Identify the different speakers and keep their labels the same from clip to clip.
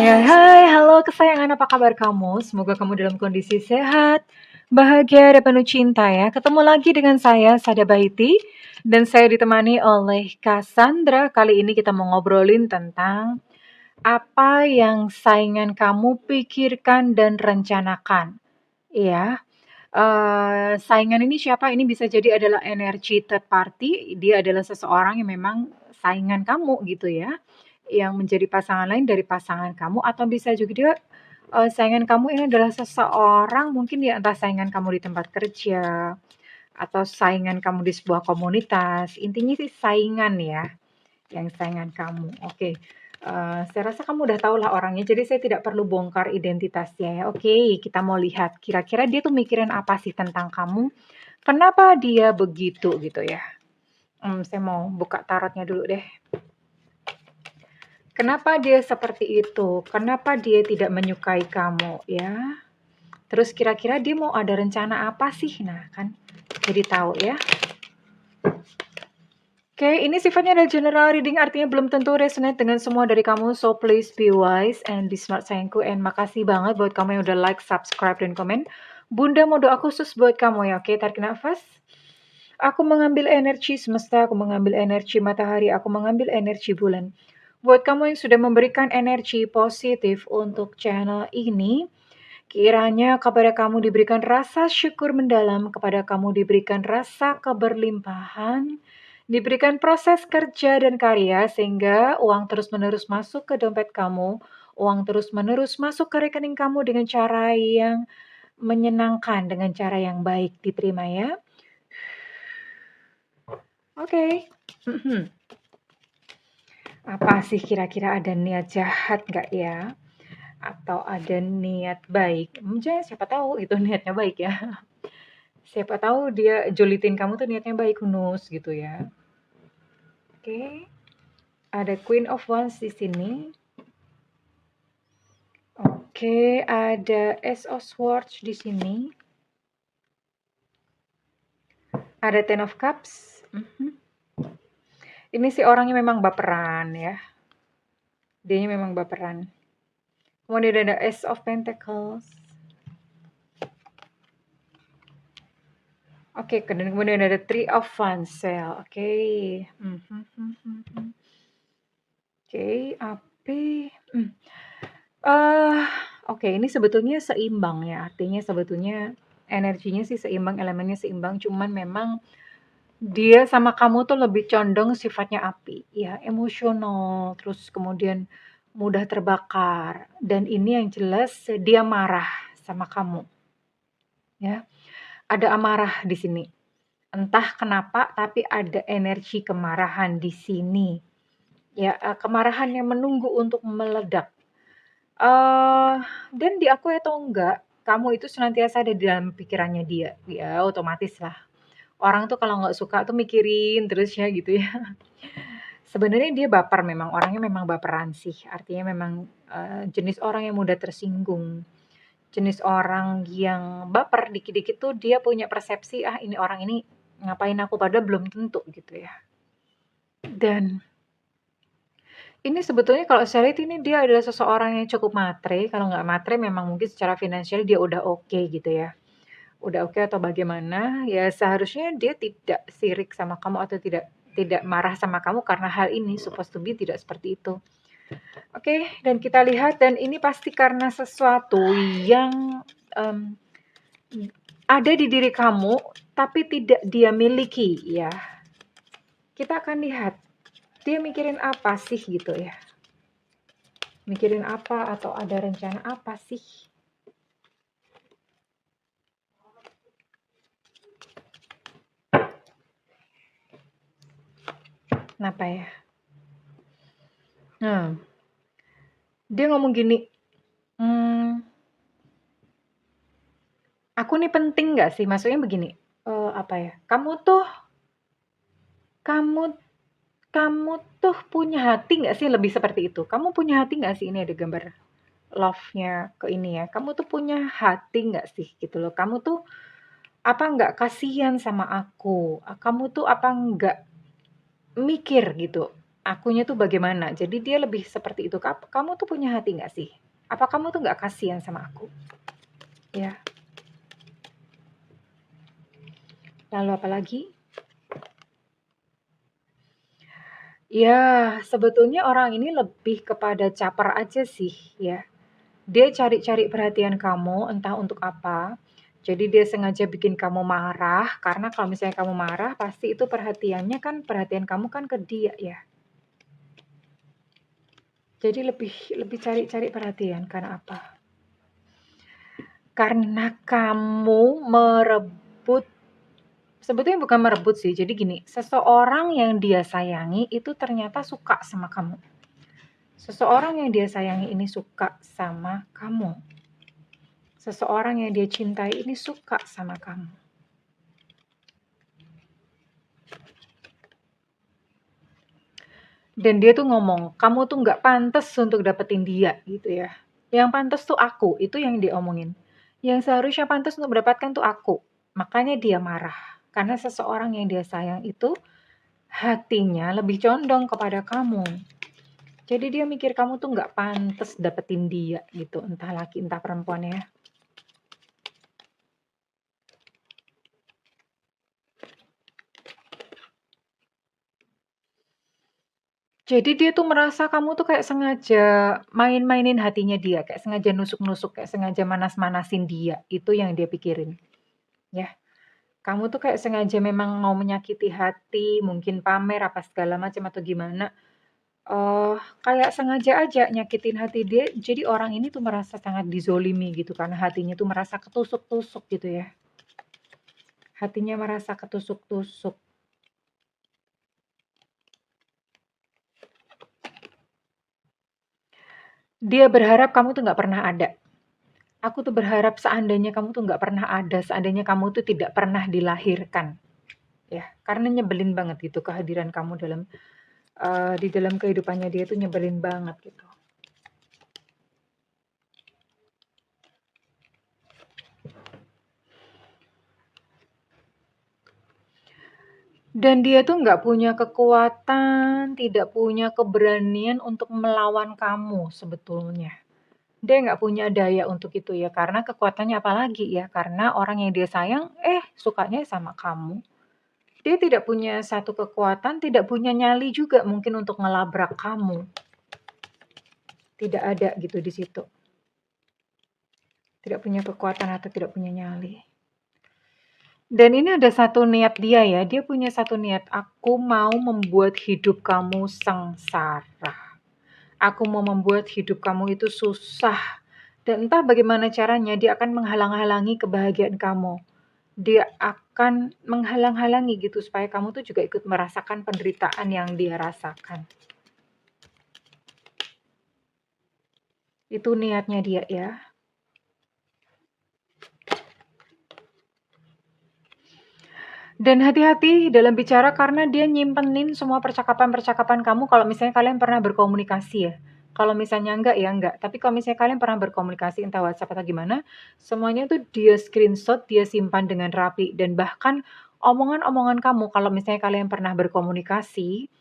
Speaker 1: Hai, hai, halo kesayangan, apa kabar kamu? Semoga kamu dalam kondisi sehat, bahagia, dan penuh cinta ya. Ketemu lagi dengan saya, Sada Bahiti, dan saya ditemani oleh Cassandra. Kali ini kita mau ngobrolin tentang apa yang saingan kamu pikirkan dan rencanakan. Iya, saingan ini siapa? Ini bisa jadi adalah energi third party, dia adalah seseorang yang memang saingan kamu gitu ya, yang menjadi pasangan lain dari pasangan kamu atau bisa juga dia, saingan kamu ini adalah seseorang mungkin ya entah saingan kamu di tempat kerja, atau saingan kamu di sebuah komunitas, intinya sih saingan ya, yang saingan kamu. Oke, saya rasa kamu udah tahu lah orangnya, jadi saya tidak perlu bongkar identitasnya ya. Oke, kita mau lihat kira-kira dia tuh mikirin apa sih tentang kamu, kenapa dia begitu gitu ya. Saya mau buka tarotnya dulu deh. Kenapa dia seperti itu? Kenapa dia tidak menyukai kamu ya? Terus kira-kira dia mau ada rencana apa sih? Nah, kan jadi tahu ya. Oke, ini sifatnya adalah general reading, artinya belum tentu resonate dengan semua dari kamu. So please be wise and be smart sayangku. And makasih banget buat kamu yang udah like, subscribe, dan komen. Bunda mau doa khusus buat kamu ya. Oke, tarik nafas. Aku mengambil energi semesta, aku mengambil energi matahari, aku mengambil energi bulan. Buat kamu yang sudah memberikan energi positif untuk channel ini, kiranya kepada kamu diberikan rasa syukur mendalam, kepada kamu diberikan rasa keberlimpahan, diberikan proses kerja dan karya sehingga uang terus-menerus masuk ke dompet kamu, uang terus-menerus masuk ke rekening kamu dengan cara yang menyenangkan, dengan cara yang baik. Diterima ya. Oke. Apa sih kira-kira ada niat jahat nggak ya? Atau ada niat baik? Siapa tahu itu niatnya baik ya. Siapa tahu dia julitin kamu tuh niatnya baik, hunus gitu ya. Oke. Ada Queen of Wands di sini. Oke, ada Ace of Swords di sini. Ada Ten of Cups. Ini sih orangnya memang baperan ya. Dianya memang baperan. Kemudian ada Ace of Pentacles. Oke, kemudian ada Three of Wands. Oke. Oke, api. Oke, ini sebetulnya seimbang ya, artinya sebetulnya energinya sih seimbang, elemennya seimbang, cuman memang dia sama kamu tuh lebih condong sifatnya api, ya emosional, terus kemudian mudah terbakar, dan ini yang jelas dia marah sama kamu, ya. Ada amarah di sini. Entah kenapa, tapi ada energi kemarahan di sini. Ya, kemarahan yang menunggu untuk meledak. Dan diakui atau enggak, kamu itu senantiasa ada di dalam pikirannya dia, ya otomatis lah. Orang tuh kalau nggak suka tuh mikirin terus ya gitu ya. Sebenarnya dia baper memang, orangnya memang baperan sih, artinya memang, jenis orang yang mudah tersinggung, jenis orang yang baper dikit-dikit tuh dia punya persepsi, "Ah ini orang ini ngapain aku," padahal belum tentu gitu ya. Dan ini sebetulnya kalau saya lihat ini dia adalah seseorang yang cukup matre, kalau nggak matre memang mungkin secara finansial dia udah oke gitu ya. Udah oke atau bagaimana, ya seharusnya dia tidak sirik sama kamu atau tidak tidak marah sama kamu karena hal ini, supposed to be tidak seperti itu. Oke, dan kita lihat dan ini pasti karena sesuatu yang, ada di diri kamu tapi tidak dia miliki ya. Kita akan lihat, dia mikirin apa sih gitu ya. Mikirin apa atau ada rencana apa sih? Kenapa ya? Dia ngomong gini, "Aku nih penting nggak sih?" Maksudnya begini, apa ya, kamu kamu tuh punya hati nggak sih? Lebih seperti itu. Kamu punya hati nggak sih? Ini ada gambar love-nya ke ini ya. Kamu tuh punya hati nggak sih? Gitu loh. Kamu tuh apa nggak kasihan sama aku? Kamu tuh apa nggak mikir gitu? akunya tuh bagaimana. Jadi dia lebih seperti itu. Kamu tuh punya hati nggak sih? Apa kamu tuh nggak kasihan sama aku? Ya. Lalu apa lagi? Ya, sebetulnya orang ini lebih kepada caper aja sih, ya. Dia cari-cari perhatian kamu, entah untuk apa. Jadi dia sengaja bikin kamu marah, karena kalau misalnya kamu marah, pasti itu perhatiannya kan, perhatian kamu kan ke dia ya. Jadi lebih lebih cari-cari perhatian karena apa? Karena kamu merebut, sebetulnya bukan merebut sih. Jadi gini, seseorang yang dia sayangi itu ternyata suka sama kamu. Seseorang yang dia sayangi ini suka sama kamu. Seseorang yang dia cintai ini suka sama kamu. Dan dia tuh ngomong, kamu tuh nggak pantas untuk dapetin dia gitu ya. Yang pantas tuh aku, itu yang dia omongin. Yang seharusnya pantas untuk mendapatkan tuh aku. Makanya dia marah. Karena seseorang yang dia sayang itu hatinya lebih condong kepada kamu. Jadi dia mikir kamu tuh nggak pantas dapetin dia gitu. Entah laki, entah perempuan ya. Jadi dia tuh merasa kamu tuh kayak sengaja main-mainin hatinya dia, kayak sengaja nusuk-nusuk, kayak sengaja manas-manasin dia. Itu yang dia pikirin. Ya, kamu tuh kayak sengaja memang mau menyakiti hati, mungkin pamer apa segala macam atau gimana. Kayak sengaja aja nyakitin hati dia. Jadi orang ini tuh merasa sangat dizolimi gitu karena hatinya tuh merasa ketusuk-tusuk gitu ya. Hatinya merasa ketusuk-tusuk. Dia berharap kamu tuh nggak pernah ada. Aku tuh berharap seandainya kamu tuh nggak pernah ada, seandainya kamu tuh tidak pernah dilahirkan. Ya, karena nyebelin banget gitu kehadiran kamu dalam di dalam kehidupannya dia tuh nyebelin banget gitu. Dan dia tuh nggak punya kekuatan, tidak punya keberanian untuk melawan kamu sebetulnya. Dia nggak punya daya untuk itu ya, karena kekuatannya apalagi ya, karena orang yang dia sayang, sukanya sama kamu. Dia tidak punya satu kekuatan, tidak punya nyali juga mungkin untuk ngelabrak kamu. Tidak ada gitu di situ. Tidak punya kekuatan atau tidak punya nyali. Dan ini ada satu niat dia ya, dia punya satu niat, aku mau membuat hidup kamu sengsara. Aku mau membuat hidup kamu itu susah. Dan entah bagaimana caranya, dia akan menghalang-halangi kebahagiaan kamu. Dia akan menghalang-halangi gitu supaya kamu tuh juga ikut merasakan penderitaan yang dia rasakan. Itu niatnya dia ya. Dan hati-hati dalam bicara karena dia nyimpenin semua percakapan-percakapan kamu kalau misalnya kalian pernah berkomunikasi ya. Kalau misalnya enggak ya enggak, tapi kalau misalnya kalian pernah berkomunikasi entah WhatsApp atau gimana, semuanya tuh dia screenshot, dia simpan dengan rapi dan bahkan omongan-omongan kamu kalau misalnya kalian pernah berkomunikasi,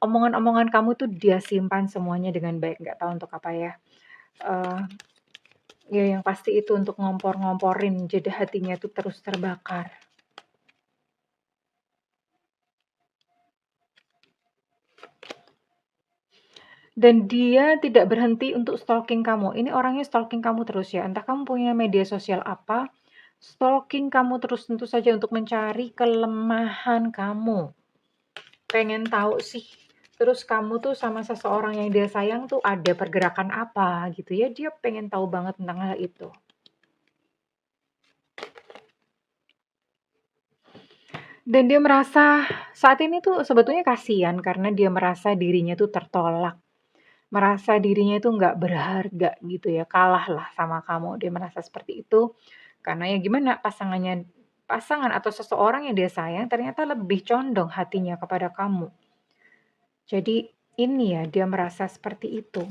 Speaker 1: omongan-omongan kamu tuh dia simpan semuanya dengan baik, nggak tahu untuk apa ya. Eh, ya yang pasti itu untuk ngompor-ngomporin jadi hatinya tuh terus terbakar. Dan dia tidak berhenti untuk stalking kamu. Ini orangnya stalking kamu terus ya. Entah kamu punya media sosial apa, stalking kamu terus tentu saja untuk mencari kelemahan kamu. Pengen tahu sih. Terus kamu tuh sama seseorang yang dia sayang tuh ada pergerakan apa gitu ya. Dia pengen tahu banget tentang hal itu. Dan dia merasa saat ini tuh sebetulnya kasihan karena dia merasa dirinya tuh tertolak. Merasa dirinya itu nggak berharga gitu ya, kalah lah sama kamu. Dia merasa seperti itu karena ya gimana pasangan atau seseorang yang dia sayang ternyata lebih condong hatinya kepada kamu. Jadi ini ya dia merasa seperti itu.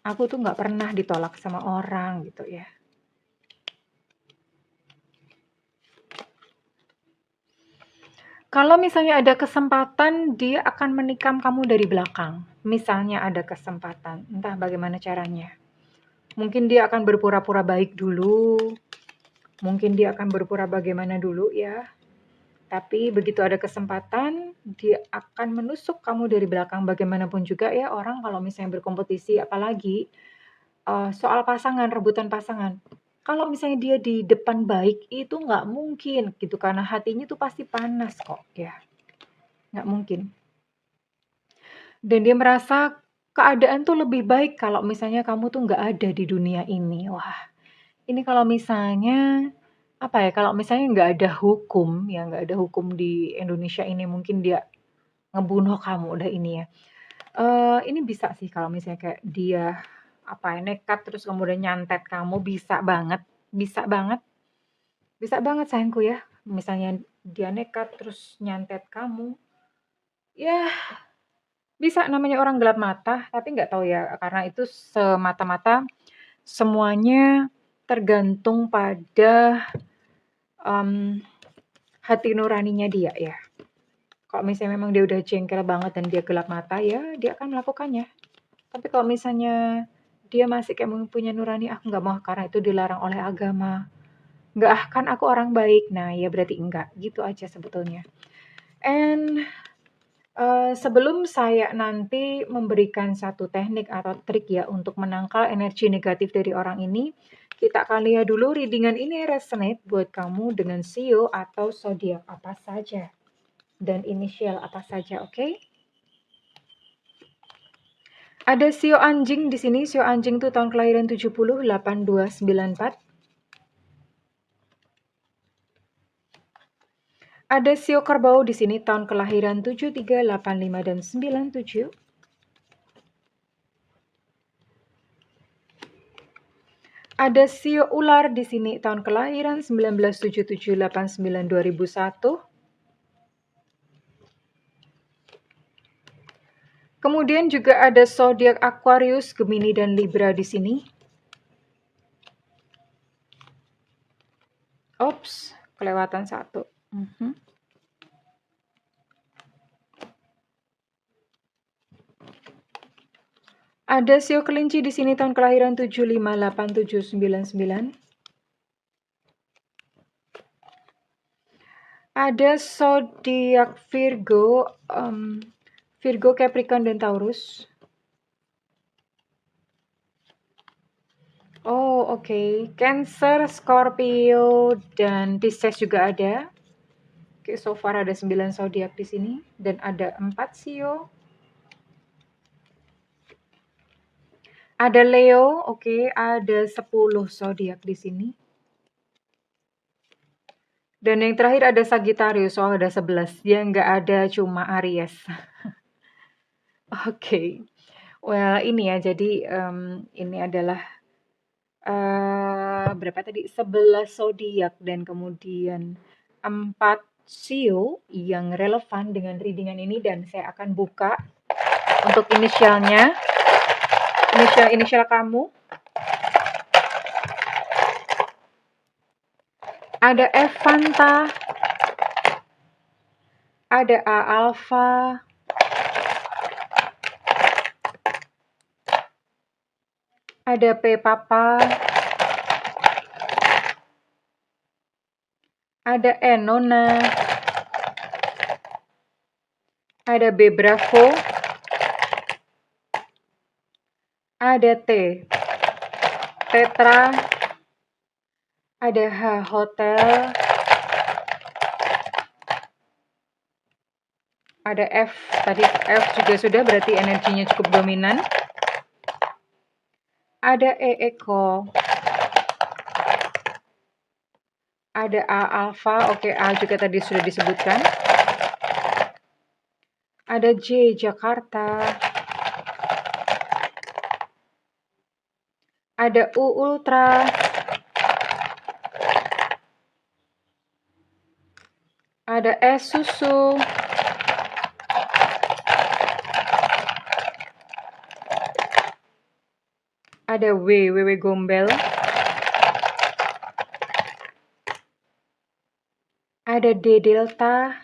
Speaker 1: Aku tuh nggak pernah ditolak sama orang gitu ya. Kalau misalnya ada kesempatan, dia akan menikam kamu dari belakang. Misalnya ada kesempatan, entah bagaimana caranya. Mungkin dia akan berpura-pura baik dulu, mungkin dia akan berpura bagaimana dulu ya. Tapi begitu ada kesempatan, dia akan menusuk kamu dari belakang. Bagaimanapun juga ya orang kalau misalnya berkompetisi, apalagi soal pasangan, rebutan pasangan. Kalau misalnya dia di depan baik, itu nggak mungkin gitu, karena hatinya tuh pasti panas kok ya, nggak mungkin. Dan dia merasa keadaan tuh lebih baik kalau misalnya kamu tuh nggak ada di dunia ini. Wah, ini kalau misalnya, apa ya, kalau misalnya nggak ada hukum, ya nggak ada hukum di Indonesia ini, mungkin dia ngebunuh kamu, udah ini ya. Ini bisa sih kalau misalnya kayak dia, apa ya, nekat terus kemudian nyantet kamu, bisa banget bisa banget sayangku ya. Misalnya dia nekat terus nyantet kamu, ya bisa namanya orang gelap mata, tapi nggak tahu ya, karena itu semata-mata semuanya tergantung pada, mmm, hati nuraninya dia ya. Kalau misalnya memang dia udah jengkel banget dan dia gelap mata, ya dia akan melakukannya. Tapi kalau misalnya dia masih kayak punya nurani, "Aku nggak mau karena itu dilarang oleh agama." "Nggak ah, kan aku orang baik." Nah, ya berarti enggak, gitu aja sebetulnya. And, sebelum saya nanti memberikan satu teknik atau trik ya untuk menangkal energi negatif dari orang ini, kita akan lihat dulu readingan ini resonate buat kamu dengan sio atau zodiak apa saja dan inisial apa saja, oke? Ada sio anjing di sini, sio anjing tuh tahun kelahiran 70, 8294. Ada sio kerbau di sini tahun kelahiran 73, 85 dan 97. Ada sio ular di sini tahun kelahiran 1977, 89, 2001. Kemudian juga ada zodiak Aquarius, Gemini dan Libra di sini. Ops, kelewatan satu. Ada sio kelinci di sini tahun kelahiran 75, 87, 99. Ada zodiak Virgo, Virgo, Capricorn dan Taurus. Oh, oke. Cancer, Scorpio dan Pisces juga ada. Oke, so far ada 9 zodiak di sini dan ada 4 sio. Ada Leo, oke, ada 10 zodiak di sini. Dan yang terakhir ada Sagittarius, oh ada 11. Dia nggak ada, cuma Aries. Oke. Well, ini ya, jadi ini adalah berapa tadi? 11 zodiak dan kemudian 4 sio yang relevan dengan readingan ini, dan saya akan buka untuk inisialnya. Inisial kamu. Ada F Fanta, ada A Alpha, ada P Papa, ada E Nona, ada B Bravo, ada T Tetra, ada H Hotel, ada F, tadi F juga sudah, berarti energinya cukup dominan. Ada E Eko, ada A Alpha, oke, A juga tadi sudah disebutkan. Ada J Jakarta, ada U Ultra, ada S Susu, ada W Gombel, ada D Delta,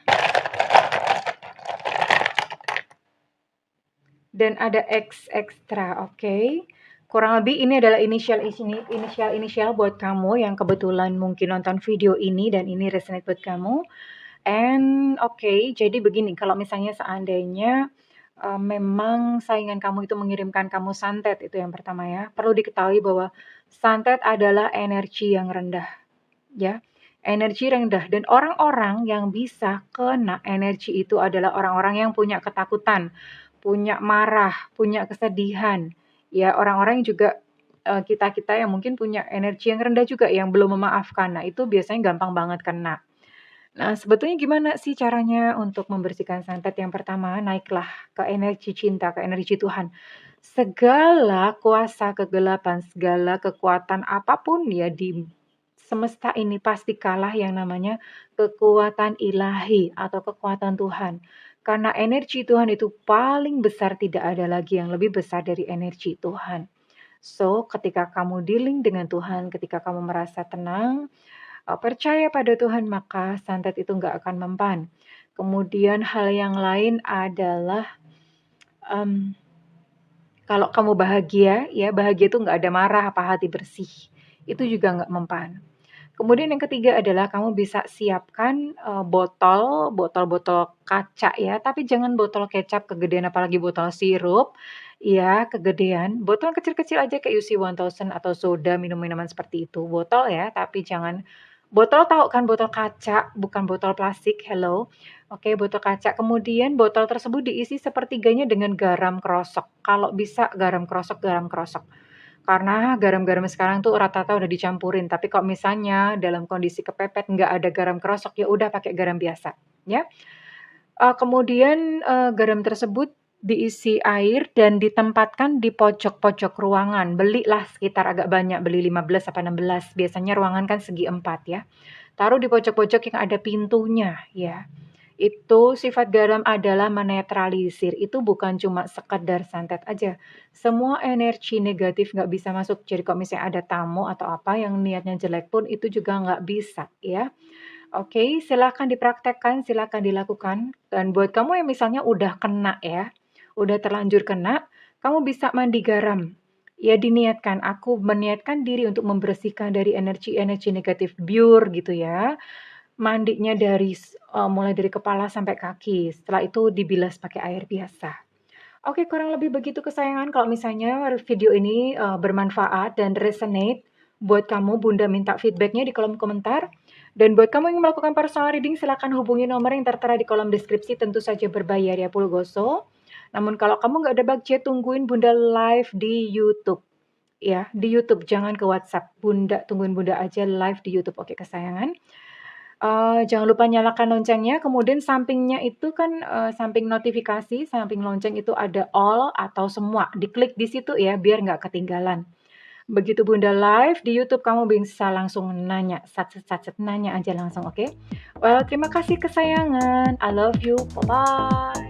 Speaker 1: dan ada X ekstra, oke. Kurang lebih ini adalah inisial buat kamu yang kebetulan mungkin nonton video ini dan ini resonate buat kamu. And oke, jadi begini, kalau misalnya seandainya memang saingan kamu itu mengirimkan kamu santet, itu yang pertama ya. Perlu diketahui bahwa santet adalah energi yang rendah, ya. Energi rendah dan orang-orang yang bisa kena energi itu adalah orang-orang yang punya ketakutan, punya marah, punya kesedihan. Ya, orang-orang yang juga kita-kita yang mungkin punya energi yang rendah juga yang belum memaafkan. Nah, itu biasanya gampang banget kena. Nah, sebetulnya gimana sih caranya untuk membersihkan santet? Yang pertama, naiklah ke energi cinta, ke energi Tuhan. Segala kuasa kegelapan, segala kekuatan apapun ya di semesta ini pasti kalah yang namanya kekuatan ilahi atau kekuatan Tuhan. Karena energi Tuhan itu paling besar, tidak ada lagi yang lebih besar dari energi Tuhan. So, ketika kamu dealing dengan Tuhan, ketika kamu merasa tenang, percaya pada Tuhan, maka santet itu nggak akan mempan. Kemudian hal yang lain adalah, mmm, kalau kamu bahagia, ya bahagia itu nggak ada marah apa hati bersih, itu juga nggak mempan. Kemudian yang ketiga adalah kamu bisa siapkan, botol-botol kaca ya, tapi jangan botol kecap kegedean apalagi botol sirup, ya kegedean. Botol kecil-kecil aja kayak UC 1000 atau soda, minum-minuman seperti itu. Botol ya, tapi jangan botol tahu kan botol kaca, bukan botol plastik, hello. Oke, botol kaca. Kemudian botol tersebut diisi sepertiganya dengan garam krosok. Kalau bisa garam krosok, garam krosok. Karena garam-garam sekarang tuh rata-rata udah dicampurin, tapi kalau misalnya dalam kondisi kepepet nggak ada garam kerosok, ya udah pakai garam biasa, ya. Kemudian, garam tersebut diisi air dan ditempatkan di pojok-pojok ruangan. Belilah sekitar agak banyak, beli 15 apa 16, biasanya ruangan kan segi 4 ya. Taruh di pojok-pojok yang ada pintunya, ya. Itu sifat garam adalah menetralisir, itu bukan cuma sekedar santet aja. Semua energi negatif nggak bisa masuk, jadi kalau misalnya ada tamu atau apa yang niatnya jelek pun itu juga nggak bisa ya. Oke, silakan dipraktekkan, silakan dilakukan. Dan buat kamu yang misalnya udah kena ya, udah terlanjur kena, kamu bisa mandi garam. Ya diniatkan, aku meniatkan diri untuk membersihkan dari energi-energi negatif biur gitu ya. Mandinya dari mulai dari kepala sampai kaki, setelah itu dibilas pakai air biasa. Oke, kurang lebih begitu kesayangan. Kalau misalnya video ini, bermanfaat dan resonate buat kamu, Bunda minta feedback-nya di kolom komentar. Dan buat kamu yang ingin melakukan personal reading, silakan hubungi nomor yang tertera di kolom deskripsi, tentu saja berbayar ya Pulgoso. Namun kalau kamu nggak ada budget, tungguin Bunda live di YouTube, ya, di YouTube, jangan ke WhatsApp. Bunda tungguin Bunda aja live di YouTube, oke kesayangan? Jangan lupa nyalakan loncengnya, kemudian sampingnya itu kan, samping notifikasi, samping lonceng itu ada all atau semua, diklik di situ ya biar nggak ketinggalan. Begitu Bunda live di YouTube kamu bisa langsung nanya, nanya aja langsung, oke? Well, terima kasih kesayangan, I love you, bye-bye.